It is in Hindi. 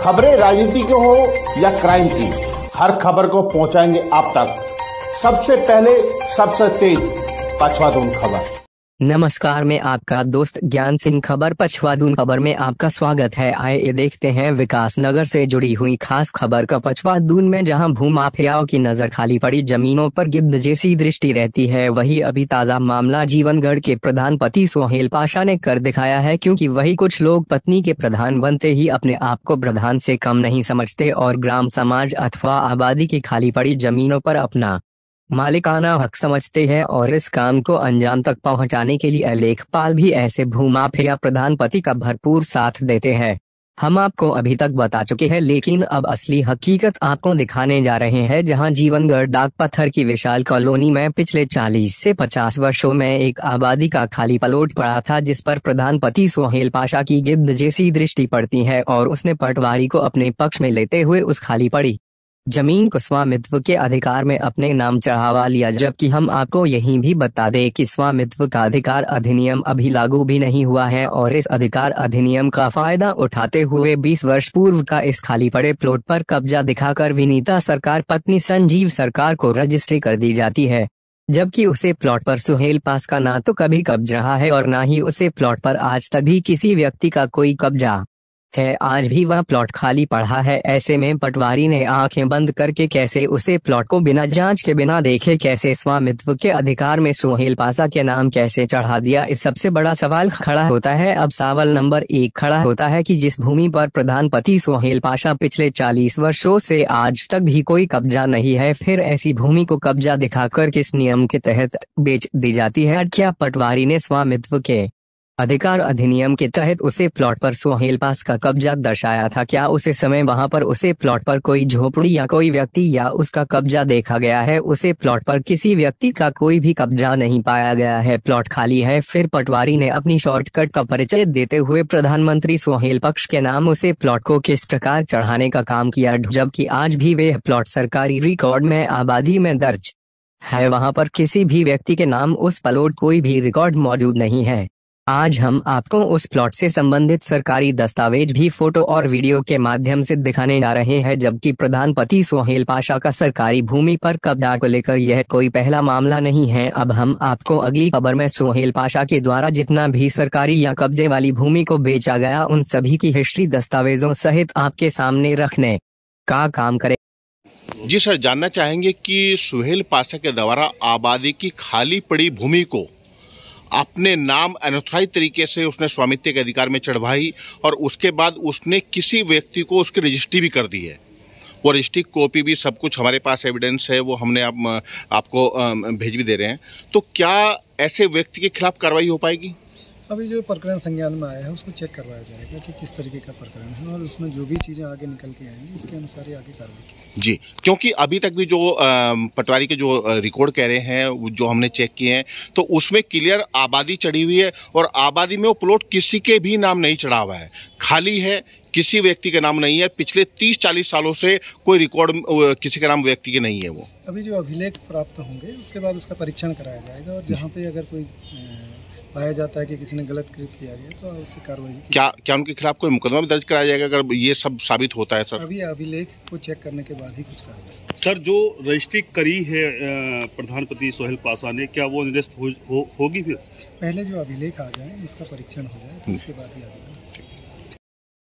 खबरें राजनीति की हो या क्राइम की, हर खबर को पहुंचाएंगे आप तक सबसे पहले, सबसे तेज पछवादून खबर। नमस्कार, मैं आपका दोस्त ज्ञान सिंह खबर पछवादून खबर में आपका स्वागत है। आइए देखते हैं विकास नगर से जुड़ी हुई खास खबर का। पछवादून में जहां भूमाफियाओं की नजर खाली पड़ी जमीनों पर गिद्ध जैसी दृष्टि रहती है, वही अभी ताजा मामला जीवनगढ़ के प्रधानपति सोहेल पाशा ने कर दिखाया है। क्योंकि वही कुछ लोग पत्नी के प्रधान बनते ही अपने आप को प्रधान से कम नहीं समझते और ग्राम समाज अथवा आबादी की खाली पड़ी जमीनों पर अपना मालिकाना हक समझते हैं और इस काम को अंजाम तक पहुंचाने के लिए लेखपाल भी ऐसे भूमाफिया प्रधानपति का भरपूर साथ देते हैं। हम आपको अभी तक बता चुके हैं, लेकिन अब असली हकीकत आपको दिखाने जा रहे हैं। जहां जीवनगढ़ डाक पत्थर की विशाल कॉलोनी में पिछले 40 से 50 वर्षों में एक आबादी का खाली प्लॉट पड़ा था, जिस पर प्रधानपति सोहेल पाशा की गिद्ध जैसी दृष्टि पड़ती है और उसने पटवारी को अपने पक्ष में लेते हुए उस खाली पड़ी जमीन को स्वामित्व के अधिकार में अपने नाम चढ़ावा लिया। जबकि हम आपको यही भी बता दें कि स्वामित्व का अधिकार अधिनियम अभी लागू भी नहीं हुआ है और इस अधिकार अधिनियम का फायदा उठाते हुए 20 वर्ष पूर्व का इस खाली पड़े प्लॉट पर कब्जा दिखाकर विनीता सरकार पत्नी संजीव सरकार को रजिस्ट्री कर दी जाती है। जबकि उसे प्लॉट पर सोहेल पास का ना तो कभी कब्जा रहा है और ना ही उसे प्लॉट पर आज तक भी किसी व्यक्ति का कोई कब्जा है। आज भी वह प्लॉट खाली पड़ा है। ऐसे में पटवारी ने आंखें बंद करके कैसे उसे प्लॉट को बिना जांच के, बिना देखे कैसे स्वामित्व के अधिकार में सोहेल पाशा के नाम कैसे चढ़ा दिया। इस सबसे बड़ा सवाल खड़ा होता है। अब सवाल नंबर 1 खड़ा होता है कि जिस भूमि पर प्रधानपति सोहेल पाशा पिछले 40 वर्षों से आज तक भी कोई कब्जा नहीं है, फिर ऐसी भूमि को कब्जा दिखाकर किस नियम के तहत बेच दी जाती है? क्या पटवारी ने स्वामित्व के अधिकार अधिनियम के तहत उसे प्लॉट पर सोहेल पास का कब्जा दर्शाया था? क्या उसे समय वहां पर उसे प्लॉट पर कोई झोपड़ी या कोई व्यक्ति या उसका कब्जा देखा गया है? उसे प्लॉट पर किसी व्यक्ति का कोई भी कब्जा नहीं पाया गया है, प्लॉट खाली है। फिर पटवारी ने अपनी शॉर्टकट का परिचय देते हुए प्रधानमंत्री सोहेल पक्ष के नाम उसे प्लॉट को किस प्रकार चढ़ाने का काम किया, जबकि आज भी वे प्लॉट सरकारी रिकॉर्ड में आबादी में दर्ज है। वहां पर किसी भी व्यक्ति के नाम उस प्लॉट कोई भी रिकॉर्ड मौजूद नहीं है। आज हम आपको उस प्लॉट से संबंधित सरकारी दस्तावेज भी फोटो और वीडियो के माध्यम से दिखाने जा रहे हैं। जबकि प्रधानपति सोहेल पाशा का सरकारी भूमि पर कब्जा को लेकर यह कोई पहला मामला नहीं है। अब हम आपको अगली खबर में सोहेल पाशा के द्वारा जितना भी सरकारी या कब्जे वाली भूमि को बेचा गया उन सभी की हिस्ट्री दस्तावेजों सहित आपके सामने रखने का काम करें। जी सर, जानना चाहेंगे कि सोहेल पाशा के द्वारा आबादी की खाली पड़ी भूमि को अपने नाम अनॉथराइज तरीके से उसने स्वामित्व के अधिकार में चढ़वाई और उसके बाद उसने किसी व्यक्ति को उसकी रजिस्ट्री भी कर दी है। वो रजिस्ट्री कॉपी भी सब कुछ हमारे पास एविडेंस है, वो हमने आपको भेज भी दे रहे हैं। तो क्या ऐसे व्यक्ति के खिलाफ कार्रवाई हो पाएगी? अभी जो प्रकरण संज्ञान में आया है उसको चेक करवाया जाएगा कि किस तरीके का प्रकरण है और उसमें जो भी चीज़ें आगे निकल के आएंगी उसके अनुसार ही आगे कार्रवाई की जी। क्योंकि अभी तक भी जो पटवारी के जो रिकॉर्ड कह रहे हैं, जो हमने चेक किए हैं, तो उसमें क्लियर आबादी चढ़ी हुई है और आबादी में वो प्लॉट किसी के भी नाम नहीं चढ़ा हुआ है, खाली है, किसी व्यक्ति के नाम नहीं है। पिछले 30-40 सालों से कोई रिकॉर्ड किसी के नाम व्यक्ति के नहीं है। वो अभी जो अभिलेख प्राप्त होंगे उसके बाद उसका परीक्षण कराया जाएगा और जहाँ पे अगर कोई पाया जाता है कि किसी ने गलत कृत्य किया गया तो उससे कार्रवाई क्या उनके खिलाफ कोई मुकदमा भी दर्ज कराया जाएगा अगर ये सब साबित होता है? सर, अभी अभिलेख को चेक करने के बाद ही कुछ कार्रवाई। सर, जो रजिस्ट्री करी है प्रधानपति सोहेल पाशा ने, क्या वो निरस्त होगी? फिर पहले जो अभिलेख आ जाए उसका परीक्षण हो जाए तो उसके बाद ही आगे